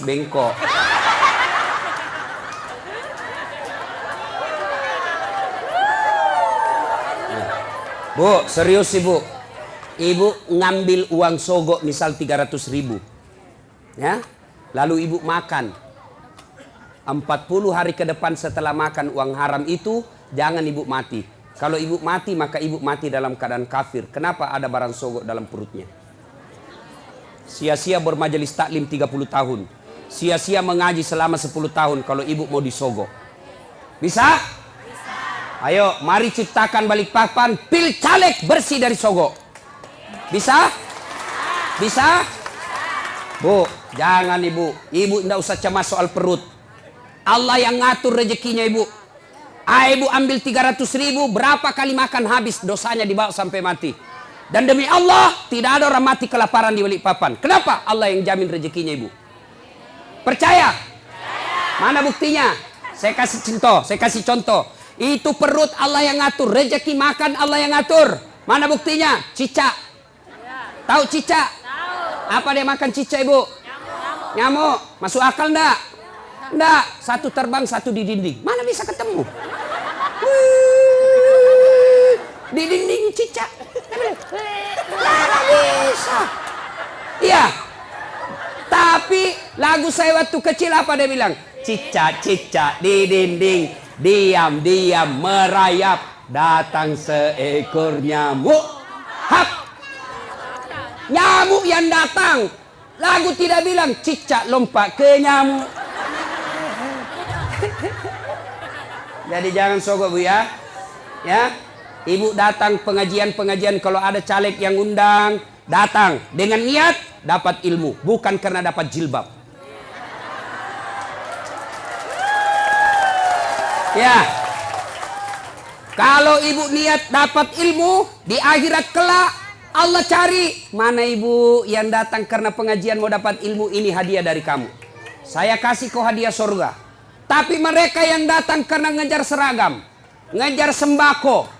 bengkok. Bu, serius ibu. Ibu ngambil uang sogok misal 300.000. Ya. Lalu ibu makan. 40 hari ke depan setelah makan uang haram itu, jangan ibu mati. Kalau ibu mati, maka ibu mati dalam keadaan kafir. Kenapa ada barang sogok dalam perutnya? Sia-sia bermajelis taklim 30 tahun. Sia-sia mengaji selama 10 tahun kalau ibu mau disogok. Bisa? Ayo, mari ciptakan Balikpapan pil caleg bersih dari sogok. Bisa? Bisa? Bu, jangan ibu. Ibu tidak usah cemas soal perut. Allah yang ngatur rezekinya ibu. Ibu ambil 300.000, berapa kali makan habis, dosanya dibawa sampai mati. Dan demi Allah, tidak ada orang mati kelaparan di Balikpapan. Kenapa? Allah yang jamin rezekinya ibu. Percaya? Mana buktinya? Saya kasih contoh. Itu perut Allah yang ngatur, rezeki makan Allah yang ngatur. Mana buktinya? Cicak. Tahu cicak? Apa dia makan cicak ibu? Nyamuk. Masuk akal enggak? Enggak. Satu terbang, satu di dinding. Mana bisa ketemu? Di dinding cicak. Mana bisa? Iya. Tapi lagu saya waktu kecil apa dia bilang? Cicak-cicak di dinding. Diam-diam merayap, datang seekor nyamuk. Hap! Nyamuk yang datang. Lagu tidak bilang cicak lompat ke nyamuk. Jadi jangan sogok bu ya. Ya, ibu datang pengajian-pengajian kalau ada caleg yang undang, datang dengan niat dapat ilmu, bukan karena dapat jilbab. Ya, kalau ibu niat dapat ilmu di akhirat kelak, Allah cari mana ibu yang datang karena pengajian mau dapat ilmu, ini hadiah dari kamu. Saya kasih kau hadiah surga. Tapi mereka yang datang karena ngejar seragam, ngejar sembako,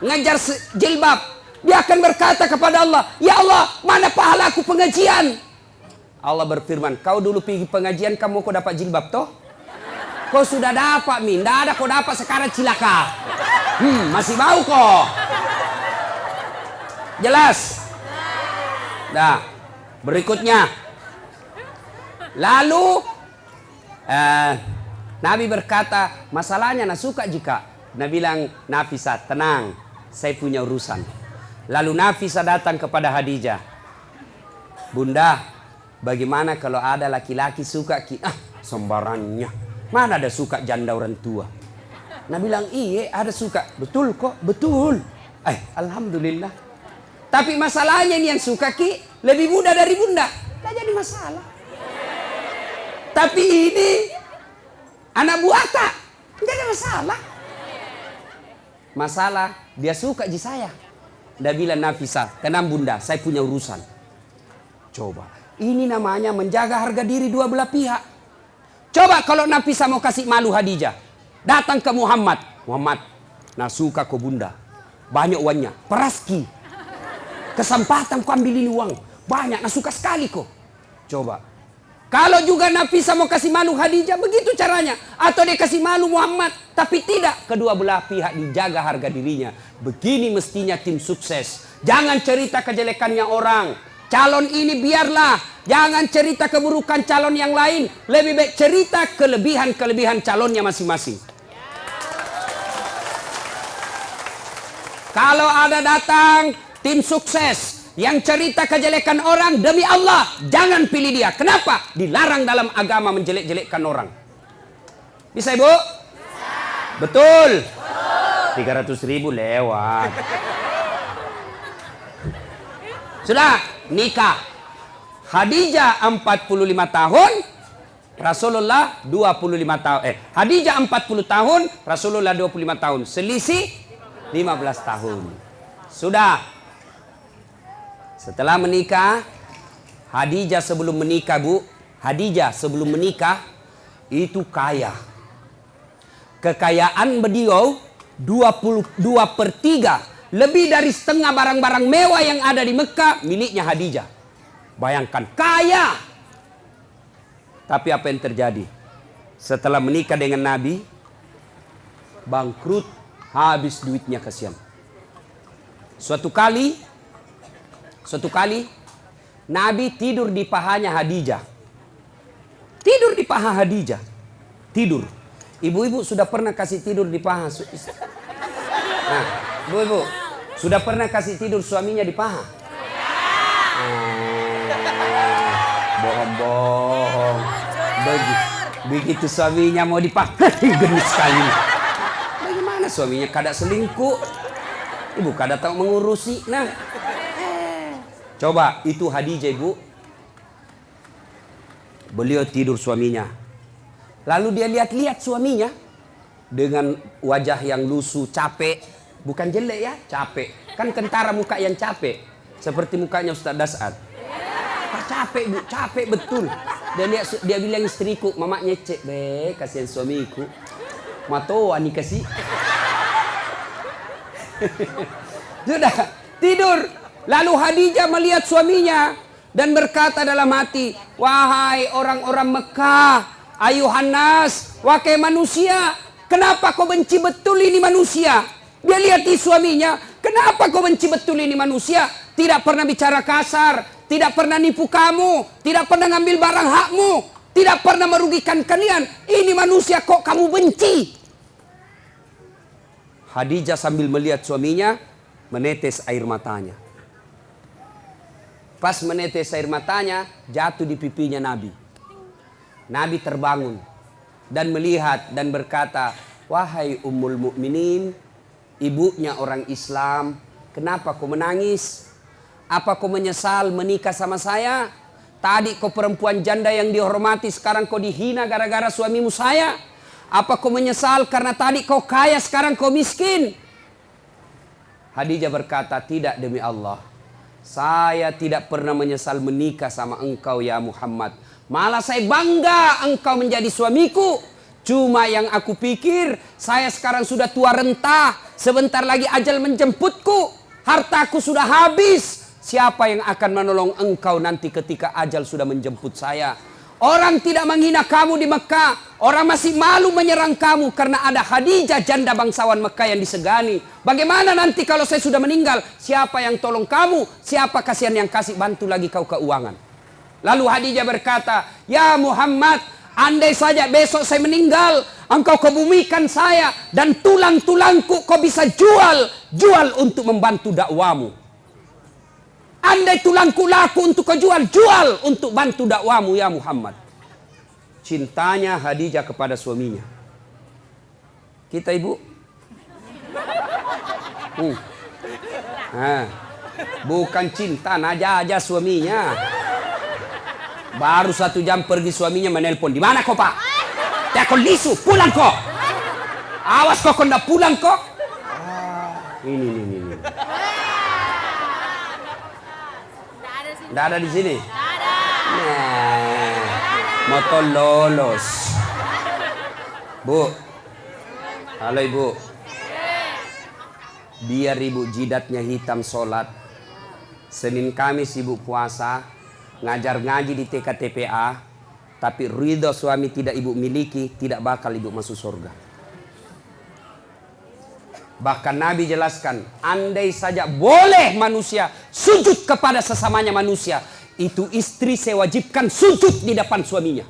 ngejar jilbab, dia akan berkata kepada Allah, ya Allah, mana pahala aku pengajian? Allah berfirman, kau dulu pergi pengajian, kamu kau dapat jilbab toh? Kau sudah dapat, Min. Tidak ada kau dapat sekarang cilaka. Masih bau kok. Jelas? Nah, berikutnya. Lalu, Nabi berkata, masalahnya nak suka jika. Nabi bilang, Nafisa, tenang. Saya punya urusan. Lalu Nafisa datang kepada Khadijah. Bunda, bagaimana kalau ada laki-laki suka ki? Sembarangnya. Mana ada suka janda orang tua? Nah bilang, iya ada suka. Betul kok, betul. Alhamdulillah. Tapi masalahnya ini yang suka ki lebih muda dari bunda. Tidak jadi masalah. Tapi ini anak buata. Tidak ada masalah. Masalah dia suka di saya. Dia bilang, Nafisa, tenang bunda, saya punya urusan. Coba, ini namanya menjaga harga diri dua belah pihak. Coba kalau Nafisa mau kasih malu Khadijah, datang ke Muhammad. Muhammad, nah suka kau bunda, banyak uangnya, peraski. Kesempatan kau ambil ini uang, banyak, nah suka sekali kau. Coba, kalau juga Nafisa mau kasih malu Khadijah, begitu caranya. Atau dia kasih malu Muhammad, tapi tidak. Kedua belah pihak dijaga harga dirinya. Begini mestinya tim sukses. Jangan cerita kejelekannya orang. Calon ini biarlah, jangan cerita keburukan calon yang lain. Lebih baik cerita kelebihan-kelebihan calonnya masing-masing. Kalau ada datang tim sukses yang cerita kejelekan orang, demi Allah jangan pilih dia. Kenapa? Dilarang dalam agama menjelek-jelekkan orang. Bisa ibu? Bisa. Betul? Betul. 300.000 lewat. Sudah nikah. Khadijah 45 tahun, Rasulullah 25 tahun. Khadijah 40 tahun, Rasulullah 25 tahun. Selisih 15 tahun. Sudah. Setelah menikah, Khadijah sebelum menikah, Bu, Khadijah sebelum menikah itu kaya. Kekayaan beliau 22/3, lebih dari setengah barang-barang mewah yang ada di Mekah miliknya Khadijah. Bayangkan, kaya. Tapi apa yang terjadi? Setelah menikah dengan Nabi, bangkrut, habis duitnya, kasihan. Suatu kali Nabi tidur di pahanya Khadijah. Tidur di paha Khadijah. Tidur. Ibu-ibu sudah pernah kasih tidur di paha? Nah, ibu-ibu sudah pernah kasih tidur suaminya di paha? Bohong-bohong. Begitu suaminya mau dipaha, gendut sekali. Bagaimana suaminya kada selingkuh? Ibu kada tahu mengurusi. Nah, coba itu Khadijah, ibu. Beliau tidur suaminya. Lalu dia lihat-lihat suaminya dengan wajah yang lusuh, capek. Bukan jelek ya, capek. Kan kentara muka yang capek. Seperti mukanya Ustaz Dasad. Capek bu, capek betul. Dia bilang istriku, mama nyecek, kasihan suamiku. Matoa nih kasih. Sudah tidur. Lalu Khadijah melihat suaminya dan berkata dalam hati, wahai orang-orang Mekah, ayuhan nas, wahai manusia, kenapa kau benci betul ini manusia? Dia lihat di suaminya, kenapa kau benci betul ini manusia? Tidak pernah bicara kasar, tidak pernah nipu kamu, tidak pernah ngambil barang hakmu, tidak pernah merugikan kalian. Ini manusia kok kamu benci? Khadijah sambil melihat suaminya, menetes air matanya. Pas menetes air matanya, jatuh di pipinya Nabi. Nabi terbangun dan melihat dan berkata, wahai Ummul Mukminin, ibunya orang Islam, kenapa kau menangis? Apa kau menyesal menikah sama saya? Tadi kau perempuan janda yang dihormati, sekarang kau dihina gara-gara suamimu saya. Apa kau menyesal karena tadi kau kaya, sekarang kau miskin? Khadijah berkata, tidak demi Allah. Saya tidak pernah menyesal menikah sama engkau ya Muhammad. Malah saya bangga engkau menjadi suamiku. Cuma yang aku pikir, saya sekarang sudah tua renta. Sebentar lagi ajal menjemputku. Hartaku sudah habis. Siapa yang akan menolong engkau nanti ketika ajal sudah menjemput saya? Orang tidak menghina kamu di Mekah. Orang masih malu menyerang kamu karena ada Khadijah, janda bangsawan Mekah yang disegani. Bagaimana nanti kalau saya sudah meninggal? Siapa yang tolong kamu? Siapa kasihan yang kasih bantu lagi kau keuangan? Lalu Khadijah berkata, ya Muhammad, andai saja besok saya meninggal, engkau kebumikan saya dan tulang-tulangku kau bisa jual untuk membantu dakwamu. Andai tulangku laku untuk kau jual untuk bantu dakwamu ya Muhammad. Cintanya Khadijah kepada suaminya. Kita ibu, bukan cinta, naja suaminya. Baru 1 jam pergi suaminya menelpon, di mana kau pak? Tekon lisu, pulang kok. Awas kok ndak pulang kok. Ini. Nggak ada di sini. Nah, motor lolos. Bu, halo ibu. Biar ibu jidatnya hitam sholat. Senin Kamis ibu puasa, ngajar ngaji di TKTPA, tapi ridho suami tidak ibu miliki, tidak bakal ibu masuk surga. Bahkan Nabi jelaskan, andai saja boleh manusia sujud kepada sesamanya manusia, itu istri saya wajibkan sujud di depan suaminya.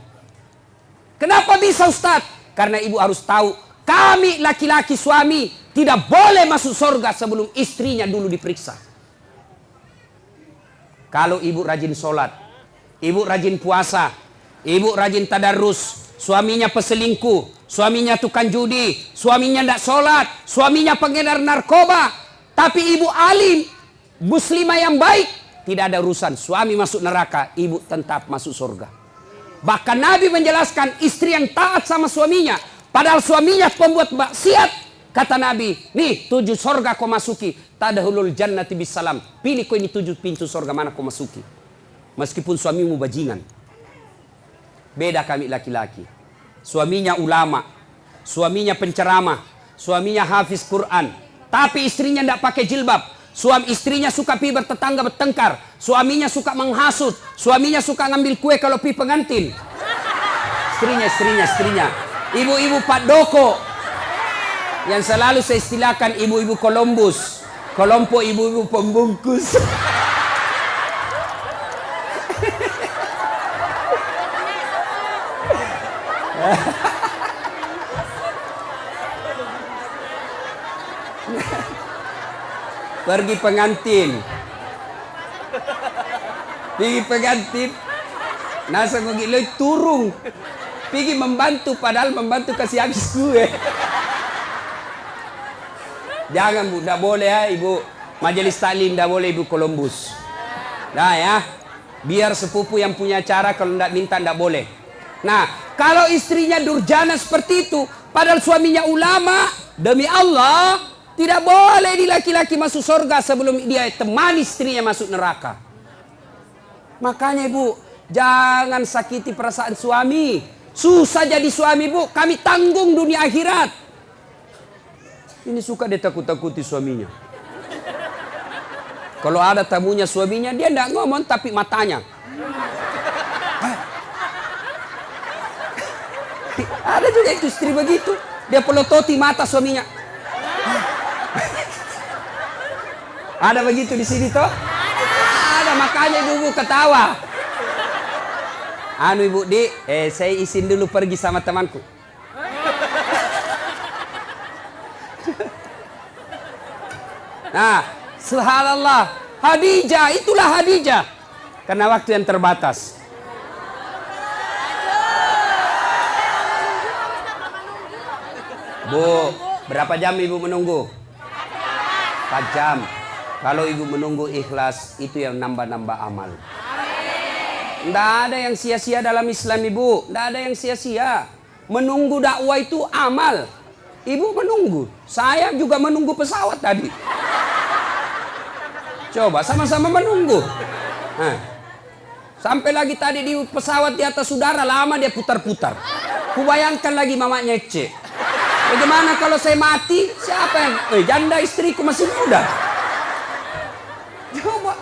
Kenapa bisa Ustaz? Karena ibu harus tahu, kami laki-laki suami tidak boleh masuk surga sebelum istrinya dulu diperiksa. Kalau ibu rajin sholat, ibu rajin puasa, ibu rajin tadarus, suaminya peselingkuh, suaminya tukang judi, suaminya tidak sholat, suaminya pengedar narkoba, tapi ibu alim, muslimah yang baik, tidak ada urusan. Suami masuk neraka, ibu tetap masuk surga. Bahkan Nabi menjelaskan istri yang taat sama suaminya, padahal suaminya pembuat maksiat, kata Nabi, nih 7 surga kau masuki, tadkhulul jannati bisalam. Pilih kau ini 7 pintu surga mana kau masuki. Meskipun suamimu bajingan. Beda kami laki-laki. Suaminya ulama, suaminya penceramah, suaminya hafiz Quran, tapi istrinya tidak pakai jilbab. Istrinya suka pi bertetangga bertengkar, suaminya suka menghasut, suaminya suka ngambil kue kalau pi pengantin. istrinya. Ibu-ibu Pak Doko. Yang selalu saya istilahkan ibu-ibu Columbus. Kelompok ibu-ibu pembungkus. Pergi pengantin. Nasa begitu turung. Pergi membantu padahal membantu kasih habis gue. Jangan Bu, tidak boleh ya Ibu Majelis Taklim, tidak boleh Ibu Columbus. Nah ya, biar sepupu yang punya acara kalau tidak minta tidak boleh. Nah, kalau istrinya durjana seperti itu, padahal suaminya ulama, demi Allah, tidak boleh di laki-laki masuk surga sebelum dia temani istrinya masuk neraka. Makanya Ibu, jangan sakiti perasaan suami. Susah jadi suami Bu, kami tanggung dunia akhirat. Ini suka dia takut-takuti suaminya. Kalau ada tamunya suaminya, dia tidak ngomong tapi matanya. Ada juga itu istri begitu. Dia pelototi mata suaminya. Ada begitu di sini toh? Ada, makanya ibu ketawa. Anu Ibu Di, saya izin dulu pergi sama temanku. Nah, subhanallah, Khadijah, itulah Khadijah. Karena waktu yang terbatas. Bu, berapa jam Ibu menunggu? 4 jam. Kalau Ibu menunggu ikhlas, itu yang nambah-nambah amal. Tidak ada yang sia-sia dalam Islam Ibu. Tidak ada yang sia-sia. Menunggu dakwah itu amal. Ibu menunggu. Saya juga menunggu pesawat tadi. Coba sama-sama menunggu. Nah, sampai lagi tadi di pesawat di atas udara lama dia putar-putar. Kubayangkan lagi mama nyece. Bagaimana kalau saya mati? Siapa yang? Janda istriku masih muda. Coba.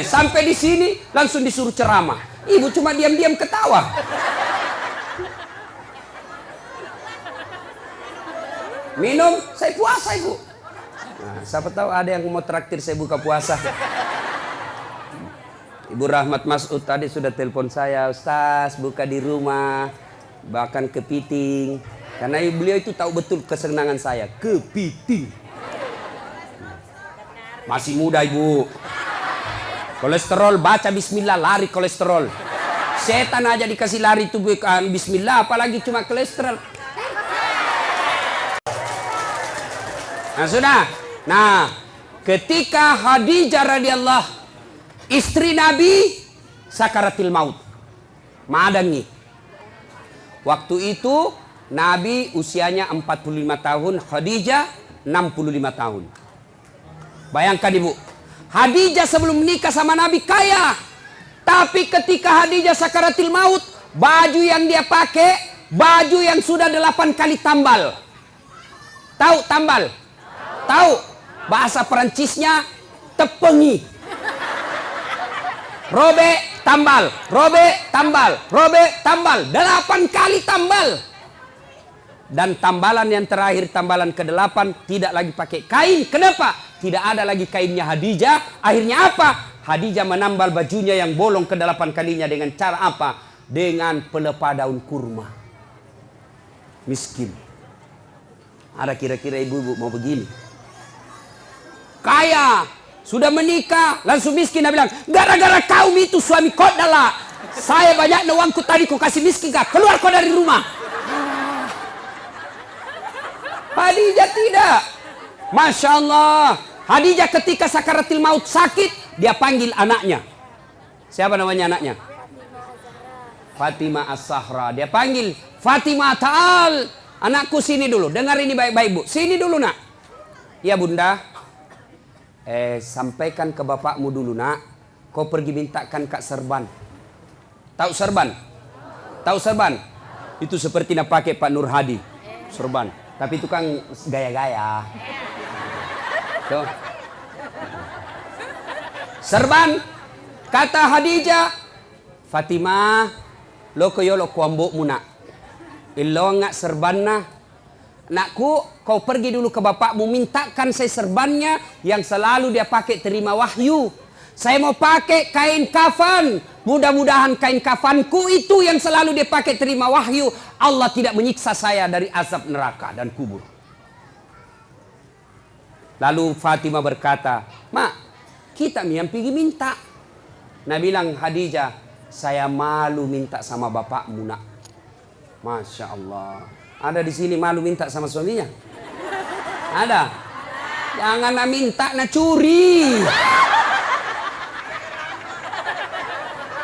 Sampai di sini langsung disuruh ceramah. Ibu cuma diam-diam ketawa. Minum, saya puasa Ibu. Nah, siapa tahu ada yang mau traktir saya buka puasa. Ibu Rahmat Mas'ud tadi sudah telepon saya, Ustaz buka di rumah, bahkan kepiting. Karena beliau itu tahu betul kesenangan saya, kepiting. Masih muda Ibu. Kolesterol, baca bismillah, lari kolesterol. Setan aja dikasih lari itu bukan bismillah, apalagi cuma kolesterol. Nah sudah. Nah, ketika Khadijah radhiyallahu istri Nabi sakaratil maut. Madangi. Waktu itu Nabi usianya 45 tahun, Khadijah 65 tahun. Bayangkan Ibu, Khadijah sebelum menikah sama Nabi kaya. Tapi ketika Khadijah sakaratil maut, baju yang dia pakai, baju yang sudah 8 kali tambal. Tahu tambal? Tahu? Bahasa Perancisnya tepengi. Robe tambal, robe tambal, robe tambal. 8 kali tambal. Dan tambalan yang terakhir, tambalan ke-8, tidak lagi pakai kain. Kenapa? Tidak ada lagi kainnya Khadijah. Akhirnya apa? Khadijah menambal bajunya yang bolong ke-8 kalinya dengan cara apa? Dengan pelepah daun kurma. Miskin. Ada kira-kira ibu-ibu mau begini? Kaya, sudah menikah, langsung miskin. Dia bilang, gara-gara kaum itu suami kau adalah. Saya banyak uangku tadi kau kasih miskin kah? Keluar kau dari rumah. Khadijah tidak. Masya Allah. Khadijah ketika sakaratil maut sakit, dia panggil anaknya. Siapa namanya anaknya? Fatimah As-Sahra. Dia panggil, Fatimah ta'al. Anakku sini dulu. Dengar ini baik-baik Bu. Sini dulu nak. Ya Bunda. Sampaikan ke bapakmu dulu nak. Kau pergi mintakan Kak Serban. Tahu Serban? Tahu Serban? Itu seperti nak pakai Pak Nur Hadi. Serban. Tapi itu kan gaya-gaya. Tuh. Serban. Kata Khadijah. Fatimah. Lo koyo lo kuambokmu nak. Ilonga serbanna. Nakku, kau pergi dulu ke bapakmu, mintakan saya serbannya yang selalu dia pakai terima wahyu. Saya mau pakai kain kafan. Mudah-mudahan kain kafanku itu yang selalu dia pakai terima wahyu. Allah tidak menyiksa saya dari azab neraka dan kubur. Lalu Fatimah berkata, Mak, kita yang pergi minta. Nah bilang Khadijah, saya malu minta sama bapakmu nak. Masya Allah. Ada di sini malu minta sama suaminya? Ada? Jangan nak minta, nak curi.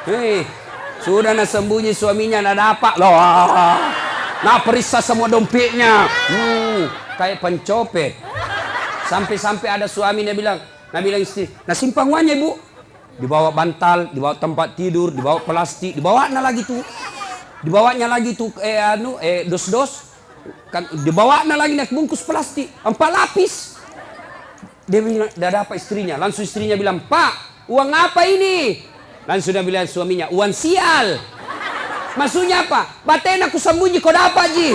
Hei, sudah nak sembunyi suaminya nak dapat loh. Nak periksa semua dompetnya. Kayak pencopet. Sampai-sampai ada suami dia bilang istri, nah simpang uangnya ibu. Dibawa bantal, dibawa tempat tidur, dibawa plastik, dibawanya lagi tuh dos-dos. Kan dibawanya lagi naik bungkus plastik, 4 lapis. Dia bilang, dah dapat istrinya. Langsung istrinya bilang, Pak, uang apa ini? Langsung dia bilang suaminya, uang sial. Maksudnya apa? Baten aku sembunyi kau dapat ji.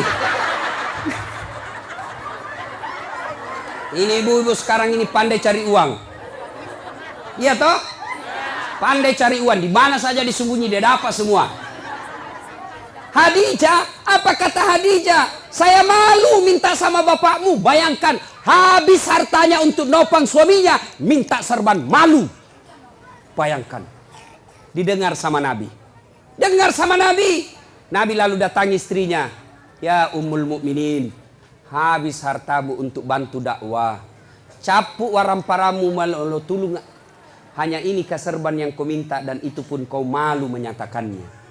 Ini ibu-ibu sekarang ini pandai cari uang. Iya toh? Pandai cari uang. Di mana saja disembunyi dia dapat semua. Khadijah, apa kata Khadijah? Saya malu minta sama bapakmu. Bayangkan, habis hartanya untuk nopang suaminya, minta serban, malu. Bayangkan. Didengar sama Nabi. Dengar sama Nabi. Nabi lalu datangi istrinya. Ya Ummul Mukminin, habis hartamu untuk bantu dakwah. Capuk waramparamu malolo tulung. Hanya ini serban yang kau minta dan itu pun kau malu menyatakannya.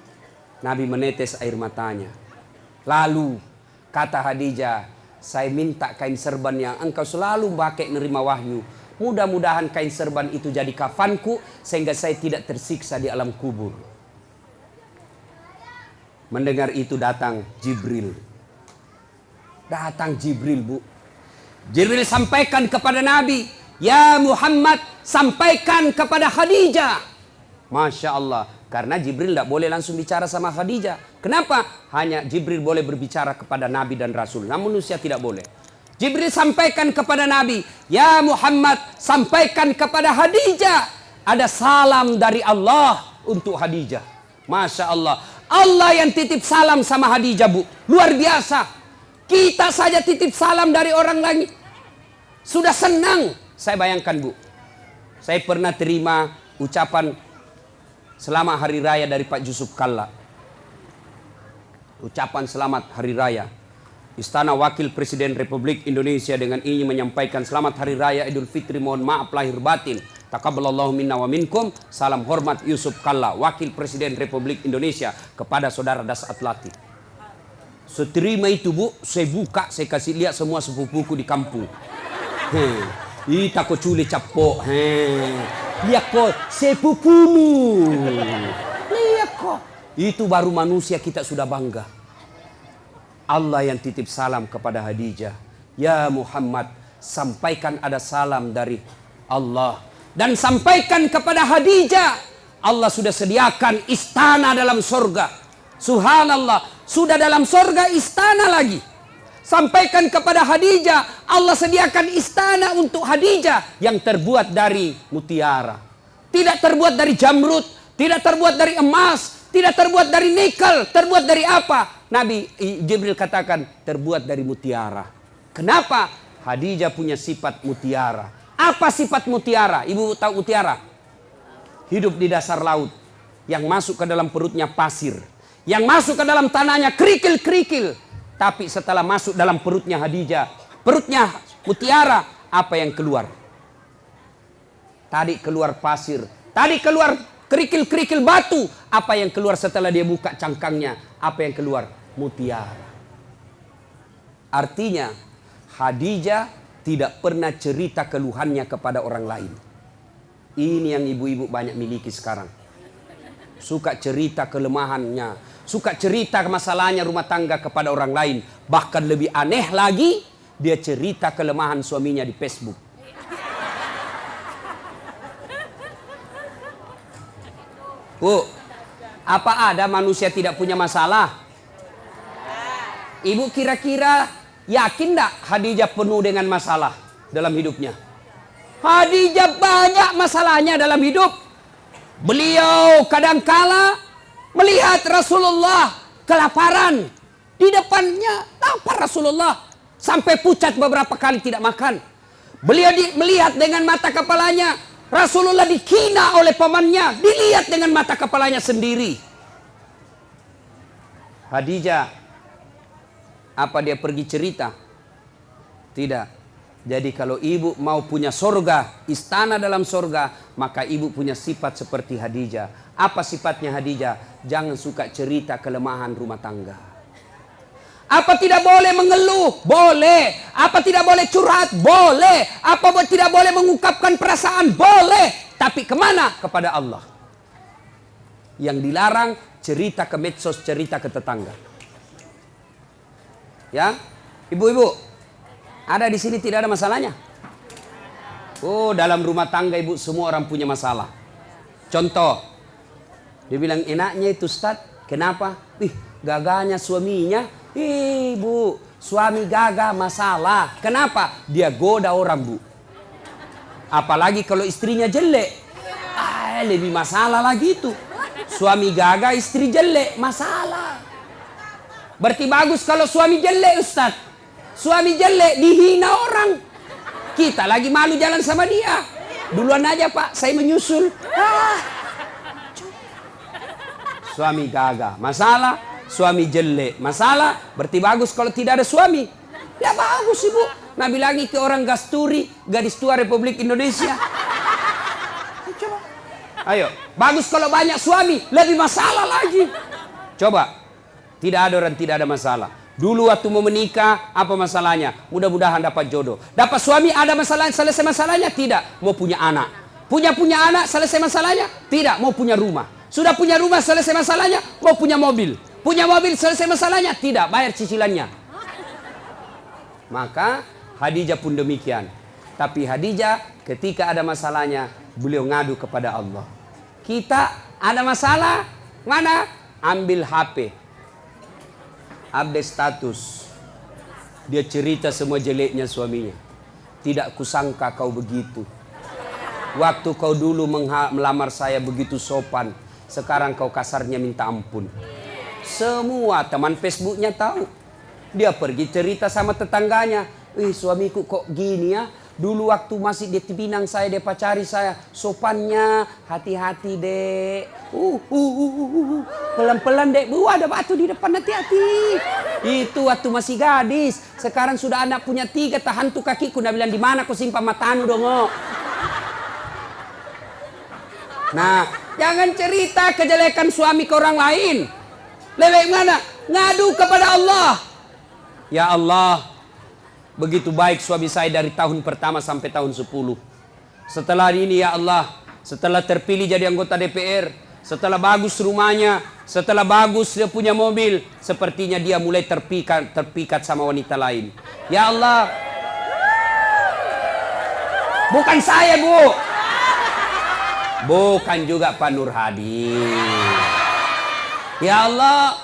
Nabi menetes air matanya. Lalu kata Khadijah, saya minta kain serban yang engkau selalu pakai nerima wahyu. Mudah-mudahan kain serban itu jadi kafanku sehingga saya tidak tersiksa di alam kubur. Mendengar itu datang Jibril. Datang Jibril, Bu. Jibril sampaikan kepada Nabi, ya Muhammad, sampaikan kepada Khadijah. Masya Allah. Karena Jibril tidak boleh langsung bicara sama Khadijah. Kenapa? Hanya Jibril boleh berbicara kepada Nabi dan Rasul. Namun manusia tidak boleh. Jibril sampaikan kepada Nabi, ya Muhammad, sampaikan kepada Khadijah. Ada salam dari Allah untuk Khadijah. Masya Allah. Allah yang titip salam sama Khadijah, Bu. Luar biasa. Kita saja titip salam dari orang lain. Sudah senang. Saya bayangkan, Bu. Saya pernah terima ucapan selamat hari raya dari Pak Yusuf Kalla. Ucapan selamat hari raya. Istana Wakil Presiden Republik Indonesia dengan ingin menyampaikan selamat hari raya Idul Fitri, mohon maaf lahir batin. Taqabbalallahu minna wa minkum. Salam hormat Yusuf Kalla, Wakil Presiden Republik Indonesia, kepada saudara Das Atlati. Seterima itu, Bu, saya buka, saya kasih lihat semua sepupuku di kampung. Ita ko culi capok. Lihat kok sepupumu. Lihat kok. Itu baru manusia kita sudah bangga. Allah yang titip salam kepada Khadijah. Ya Muhammad, sampaikan ada salam dari Allah. Dan sampaikan kepada Khadijah, Allah sudah sediakan istana dalam surga. Subhanallah, sudah dalam surga istana lagi. Sampaikan kepada Khadijah, Allah sediakan istana untuk Khadijah yang terbuat dari mutiara. Tidak terbuat dari jamrud, tidak terbuat dari emas, tidak terbuat dari nikel. Terbuat dari apa? Nabi Jibril katakan terbuat dari mutiara. Kenapa? Khadijah punya sifat mutiara. Apa sifat mutiara? Ibu tahu mutiara? Hidup di dasar laut. Yang masuk ke dalam perutnya pasir. Yang masuk ke dalam tanahnya kerikil-kerikil. Tapi setelah masuk dalam perutnya Khadijah, perutnya mutiara, apa yang keluar? Tadi keluar pasir. Tadi keluar kerikil-kerikil batu. Apa yang keluar setelah dia buka cangkangnya? Apa yang keluar? Mutiara. Artinya Khadijah tidak pernah cerita keluhannya kepada orang lain. Ini yang ibu-ibu banyak miliki sekarang. Suka cerita kelemahannya, suka cerita masalahnya rumah tangga kepada orang lain. Bahkan lebih aneh lagi, dia cerita kelemahan suaminya di Facebook. Bu, apa ada manusia tidak punya masalah? Ibu kira-kira yakin enggak Khadijah penuh dengan masalah dalam hidupnya? Khadijah banyak masalahnya dalam hidup. Beliau kadangkala melihat Rasulullah kelaparan. Di depannya lapar Rasulullah. Sampai pucat beberapa kali tidak makan. Beliau melihat dengan mata kepalanya. Rasulullah dihina oleh pamannya. Dilihat dengan mata kepalanya sendiri. Khadijah, apa dia pergi cerita? Tidak. Jadi kalau ibu mau punya sorga, istana dalam sorga, maka ibu punya sifat seperti Khadijah. Apa sifatnya Khadijah? Jangan suka cerita kelemahan rumah tangga. Apa tidak boleh mengeluh? Boleh. Apa tidak boleh curhat? Boleh. Apa tidak boleh mengungkapkan perasaan? Boleh. Tapi kemana? Kepada Allah. Yang dilarang cerita ke medsos, cerita ke tetangga. Ya, ibu-ibu, ada di sini tidak ada masalahnya? Oh, dalam rumah tangga ibu semua orang punya masalah. Contoh, dia bilang enaknya itu Ustaz, kenapa? Gagahnya suaminya. Bu, suami gagah masalah. Kenapa? Dia goda orang, Bu. Apalagi kalau istrinya jelek. Lebih masalah lagi itu. Suami gagah, istri jelek, masalah. Berarti bagus kalau suami jelek, Ustaz. Suami jelek dihina orang. Kita lagi malu jalan sama dia. Duluan aja Pak, saya menyusul. Suami gagah, masalah. Suami jelek, masalah. Berarti bagus kalau tidak ada suami. Ya bagus Ibu. Nabi lagi ke orang Gasturi, gadis tua Republik Indonesia. Coba. Ayo, bagus kalau banyak suami, lebih masalah lagi. Coba. Tidak ada orang tidak ada masalah. Dulu waktu mau menikah, apa masalahnya? Mudah-mudahan dapat jodoh. Dapat suami, ada masalah, selesai masalahnya? Tidak. Mau punya anak. Punya anak, selesai masalahnya? Tidak. Mau punya rumah. Sudah punya rumah, selesai masalahnya? Mau punya mobil. Punya mobil, selesai masalahnya? Tidak. Bayar cicilannya. Maka Khadijah pun demikian. Tapi Khadijah ketika ada masalahnya, beliau ngadu kepada Allah. Kita ada masalah, mana? Ambil HP. Update status. Dia cerita semua jeleknya suaminya. Tidak kusangka kau begitu. Waktu kau dulu melamar saya begitu sopan. Sekarang kau kasarnya minta ampun. Semua teman Facebooknya tahu. Dia pergi cerita sama tetangganya. Suamiku kok gini ya. Dulu waktu masih di Pinang saya, dia pacari saya. Sopannya, hati-hati dek. Pelan-pelan dek. Ada batu di depan, hati-hati. Itu waktu masih gadis. Sekarang sudah anak punya 3, tahan tuh kakiku. Dia bilang, di mana kau simpan matanu dong? Nah, jangan cerita kejelekan suami ke orang lain. Lebih mana? Ngadu kepada Allah. Ya Allah, begitu baik suami saya dari tahun pertama sampai tahun 10. Setelah ini ya Allah, setelah terpilih jadi anggota DPR, setelah bagus rumahnya, setelah bagus dia punya mobil, sepertinya dia mulai terpikat sama wanita lain. Ya Allah. Bukan saya, Bu. Bukan juga Pak Nur Hadi. Ya Allah,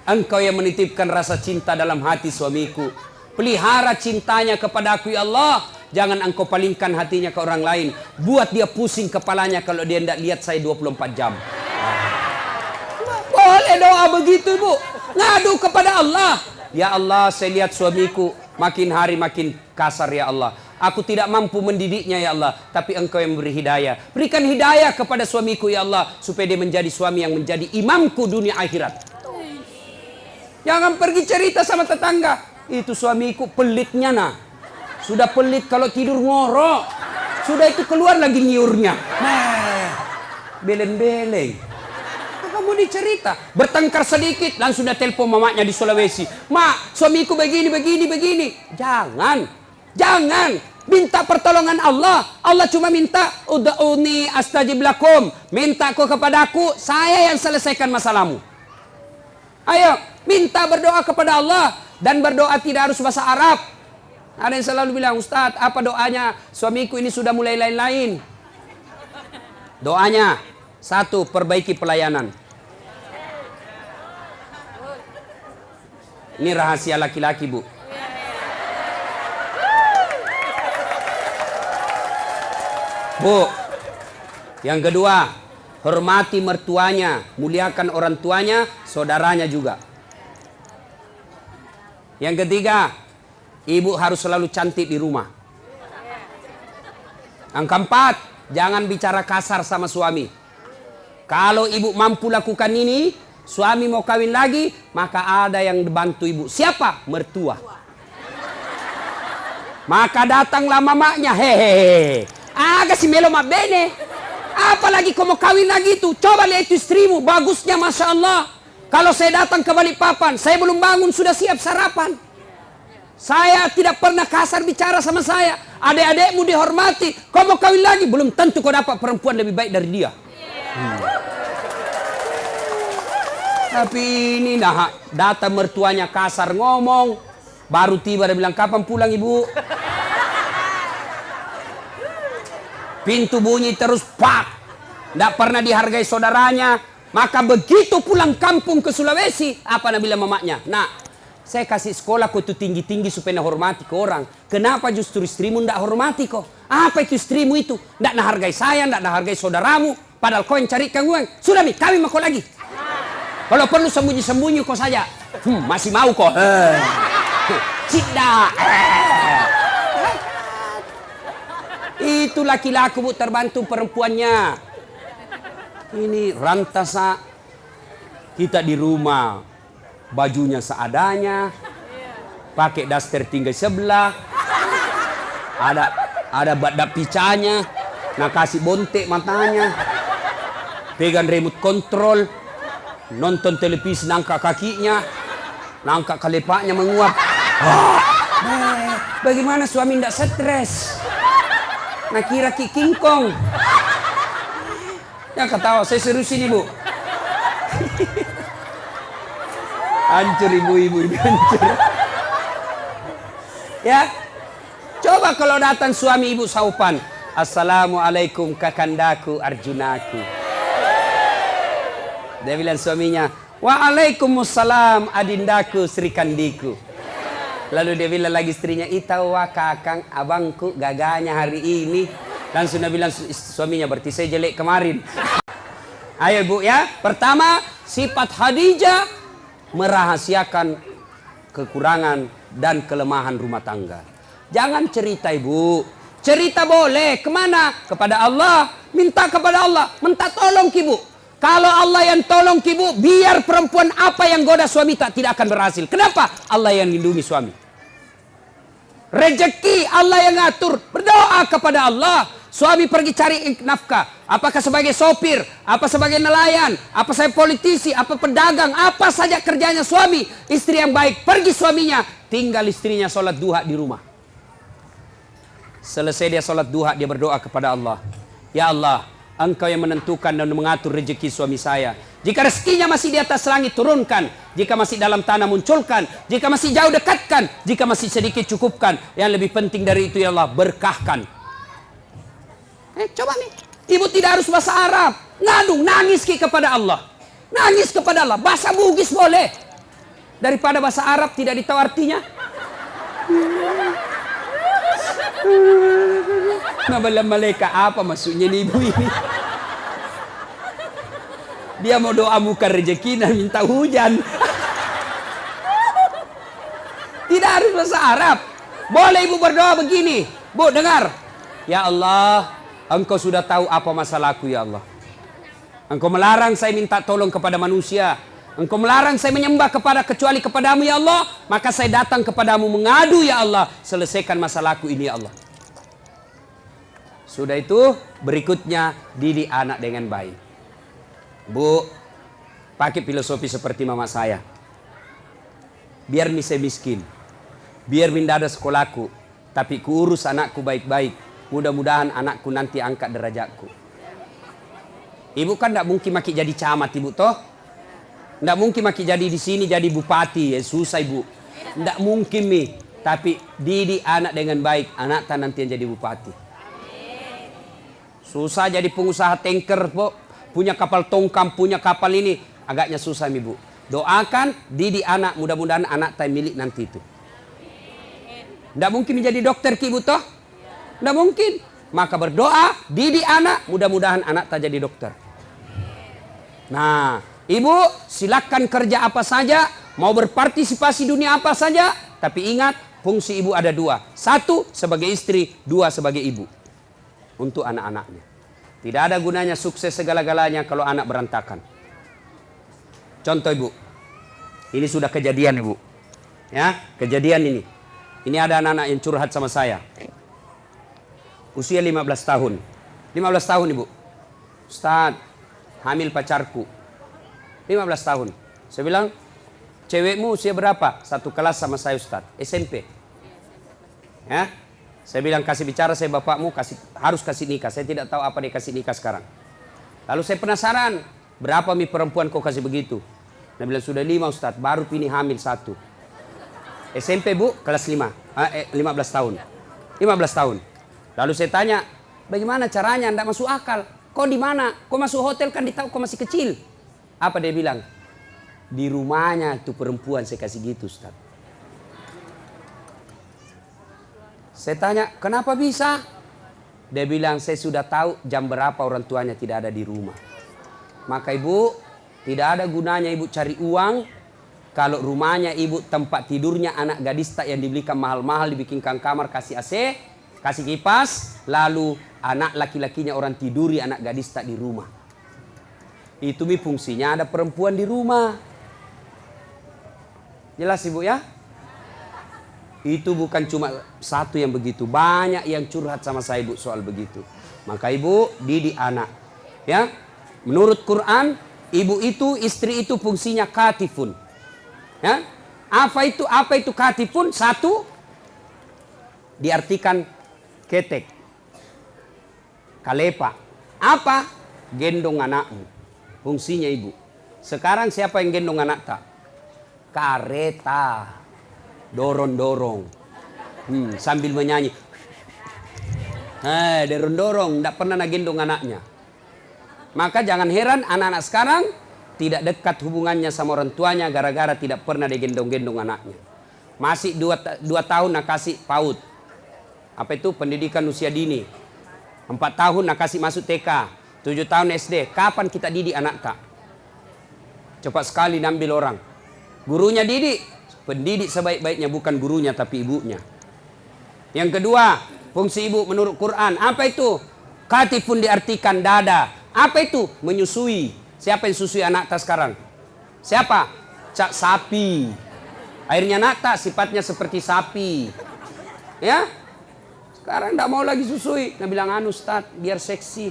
Engkau yang menitipkan rasa cinta dalam hati suamiku. Pelihara cintanya kepada aku ya Allah. Jangan Engkau palingkan hatinya ke orang lain. Buat dia pusing kepalanya kalau dia tidak lihat saya 24 jam. Boleh doa begitu Bu. Ngadu kepada Allah. Ya Allah, saya lihat suamiku makin hari makin kasar ya Allah. Aku tidak mampu mendidiknya ya Allah. Tapi Engkau yang beri hidayah. Berikan hidayah kepada suamiku ya Allah. Supaya dia menjadi suami yang menjadi imamku dunia akhirat. Jangan pergi cerita sama tetangga. Itu suamiku pelitnya nah. Sudah pelit kalau tidur ngorok. Sudah itu keluar lagi nyiurnya. Beleng-beleng. Kamu dicerita. Bertengkar sedikit langsung sudah telepon mamanya di Sulawesi. Mak, suamiku begini. Jangan. Minta pertolongan Allah. Allah cuma minta ud'uni astajib lakum. Minta kau kepadaku, saya yang selesaikan masalahmu. Ayo, minta berdoa kepada Allah. Dan berdoa tidak harus bahasa Arab. Ada yang selalu bilang, Ustadz, apa doanya? Suamiku ini sudah mulai lain-lain. Doanya, 1, perbaiki pelayanan. Ini rahasia laki-laki, Bu. Bu, yang kedua, hormati mertuanya, muliakan orang tuanya, saudaranya juga. Yang ketiga, ibu harus selalu cantik di rumah. Yang keempat, jangan bicara kasar sama suami. Kalau ibu mampu lakukan ini, suami mau kawin lagi, maka ada yang bantu ibu. Siapa? Mertua. Maka datanglah mamanya, hehehe. Agak si melo bene. Apalagi kau mau kawin lagi itu. Coba lihat itu istrimu, bagusnya Masya Allah. Kalau saya datang ke Balikpapan, saya belum bangun sudah siap sarapan. Saya tidak pernah kasar bicara sama saya. Adik-adikmu dihormati. Kau mau kawin lagi, belum tentu kau dapat perempuan lebih baik dari dia. Tapi ini nah, datang mertuanya kasar ngomong. Baru tiba dia bilang, kapan pulang ibu? Pintu bunyi terus, pak. Tidak pernah dihargai saudaranya. Maka begitu pulang kampung ke Sulawesi, apa nak bilang mamanya? Nah, saya kasih sekolah kau itu tinggi-tinggi supaya hormati ke orang. Kenapa justru istrimu tidak hormati kau? Apa itu istrimu itu? Tidak hargai saya, tidak hargai saudaramu. Padahal kau yang carikan uang. Sudah nih, kawin sama kau lagi. Kalau perlu sembunyi-sembunyi kau saja. Masih mau kau? Tidak. Itu laki-laki bu terbantu perempuannya. Ini rantasa kita di rumah. Bajunya seadanya. Pakai daster tinggal sebelah. Ada badak picanya. Nah kasih bontek matanya. Pegang remote control. Nonton televisi nangka kakinya. Nangka kalepaknya menguap. Bagaimana suami tidak stres? Nah kira King Kong. Ya ketawa, saya serius ini bu. Hancur ibu-ibu ini hancur. Ya, coba kalau datang suami ibu saupan. Assalamualaikum kakandaku Arjunaku. Dia bilang suaminya, waalaikumsalam adindaku Sri Kandiku. Lalu dia bilang lagi istrinya, itawa kakang abangku gaganya hari ini. Langsung dia bilang suaminya, berarti saya jelek kemarin. Ayo bu ya, pertama sifat Khadijah merahasiakan kekurangan dan kelemahan rumah tangga. Jangan cerita ibu, cerita boleh, kemana? Kepada Allah, minta kepada Allah, minta tolong ibu. Kalau Allah yang tolong ibu, biar perempuan apa yang goda suami tidak akan berhasil. Kenapa? Allah yang lindungi suami. Rezeki Allah yang ngatur. Berdoa kepada Allah. Suami pergi cari nafkah. Apakah sebagai sopir, apa sebagai nelayan, apa saya politisi, apa pedagang, apa saja kerjanya suami. Istri yang baik, pergi suaminya. Tinggal istrinya sholat duha di rumah. Selesai dia sholat duha, dia berdoa kepada Allah. Ya Allah, Engkau yang menentukan dan mengatur rezeki suami saya. Jika rezekinya masih di atas langit, turunkan. Jika masih dalam tanah, munculkan. Jika masih jauh, dekatkan. Jika masih sedikit, cukupkan. Yang lebih penting dari itu, ya Allah, berkahkan. Coba nih. Ibu tidak harus bahasa Arab. Ngadu, nangis kepada Allah. Nangis kepada Allah. Bahasa Bugis boleh. Daripada bahasa Arab tidak ditahu artinya. Nabalam malaikat apa maksudnya nih ibu ini? Dia mau doa bukan rezeki dan minta hujan. Tidak harus bahasa Arab. Boleh ibu berdoa begini. Bu dengar. Ya Allah, Engkau sudah tahu apa masalahku ya Allah. Engkau melarang saya minta tolong kepada manusia. Engkau melarang saya menyembah kecuali kepadamu ya Allah. Maka saya datang kepadamu mengadu ya Allah. Selesaikan masalahku ini ya Allah. Sudah itu berikutnya didik anak dengan baik. Bu, pakai filosofi seperti mama saya. Biar saya miskin. Biar minda ada sekolahku. Tapi kuurus anakku baik-baik. Mudah-mudahan anakku nanti angkat derajatku. Ibu kan tidak mungkin maki jadi camat ibu toh. Tidak mungkin maki jadi di sini jadi bupati. Ya, susah ibu. Tidak mungkin mi. Tapi didik anak dengan baik. Anak tak nanti yang jadi bupati. Susah jadi pengusaha tanker, po. Punya kapal tongkang, punya kapal ini. Agaknya susah, ibu. Doakan, didik anak, mudah-mudahan anak tay milik nanti itu. Tidak mungkin menjadi dokter ki ibu toh? Tidak mungkin. Maka berdoa, didik anak, mudah-mudahan anak tak jadi dokter. Nah, ibu silakan kerja apa saja, mau berpartisipasi dunia apa saja, tapi ingat fungsi ibu ada dua. Satu sebagai istri, dua sebagai ibu. Untuk anak-anaknya. Tidak ada gunanya sukses segala-galanya kalau anak berantakan. Contoh ibu, ini sudah kejadian ibu. Ya, kejadian ini. Ini ada anak-anak yang curhat sama saya. Usia 15 tahun. 15 tahun ibu. Ustaz, hamil pacarku. 15 tahun. Saya bilang, cewekmu usia berapa? Satu kelas sama saya Ustaz. SMP. Ya. Saya bilang, kasih bicara saya bapakmu, harus kasih nikah. Saya tidak tahu apa dia kasih nikah sekarang. Lalu saya penasaran, berapa mi perempuan kau kasih begitu? Dia bilang, sudah 5 Ustaz, baru pilih hamil 1. SMP bu, kelas 5, 15 tahun. 15 tahun. Lalu saya tanya, bagaimana caranya? Tidak masuk akal. Kau di mana? Kau masuk hotel kan ditahu kau masih kecil. Apa dia bilang? Di rumahnya itu perempuan saya kasih gitu Ustaz. Saya tanya, kenapa bisa? Dia bilang, saya sudah tahu jam berapa orang tuanya tidak ada di rumah. Maka ibu, tidak ada gunanya ibu cari uang kalau rumahnya ibu tempat tidurnya anak gadis tak yang dibelikan mahal-mahal, dibikinkan kamar, kasih AC, kasih kipas, lalu anak laki-lakinya orang tiduri anak gadis tak di rumah. Itu mi fungsinya ada perempuan di rumah. Jelas ibu ya? Itu bukan cuma satu yang begitu, banyak yang curhat sama saya ibu soal begitu. Maka ibu didik anak. Ya, menurut Quran, ibu itu, istri itu fungsinya katifun. Ya, apa itu katifun? Satu, diartikan ketek, kalepa. Apa? Gendong anakmu. Fungsinya ibu. Sekarang siapa yang gendong anak tak? Kareta. Dorong-dorong. Sambil menyanyi. Dorong-dorong. Tidak pernah gendong anaknya. Maka jangan heran anak-anak sekarang tidak dekat hubungannya sama orang tuanya gara-gara tidak pernah digendong-gendong anaknya. Masih 2 tahun nak kasih PAUD. Apa itu? Pendidikan usia dini. 4 tahun nak kasih masuk TK. 7 tahun SD. Kapan kita didik anak tak? Cepat sekali nambil orang. Gurunya didik. Pendidik sebaik-baiknya bukan gurunya tapi ibunya. Yang kedua, fungsi ibu menurut Quran. Apa itu? Katifun diartikan dada. Apa itu? Menyusui. Siapa yang susui anak tak sekarang? Siapa? Cak sapi. Akhirnya anak tak sifatnya seperti sapi. Ya? Sekarang tidak mau lagi susui. Nah bilang anu Ustaz, biar seksi.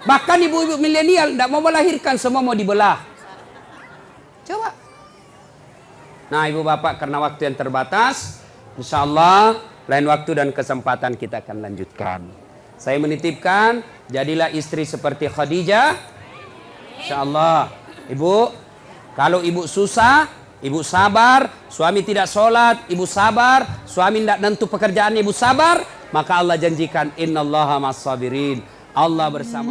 Bahkan ibu-ibu milenial tidak mau melahirkan, semua mau dibelah. Coba. Nah ibu bapak, karena waktu yang terbatas, insya Allah lain waktu dan kesempatan kita akan lanjutkan. Saya menitipkan, jadilah istri seperti Khadijah. Insya Allah. Ibu, kalau ibu susah, ibu sabar. Suami tidak sholat, ibu sabar. Suami tidak nentu pekerjaan, ibu sabar. Maka Allah janjikan, innallaha ma'as sabirin. Allah bersama.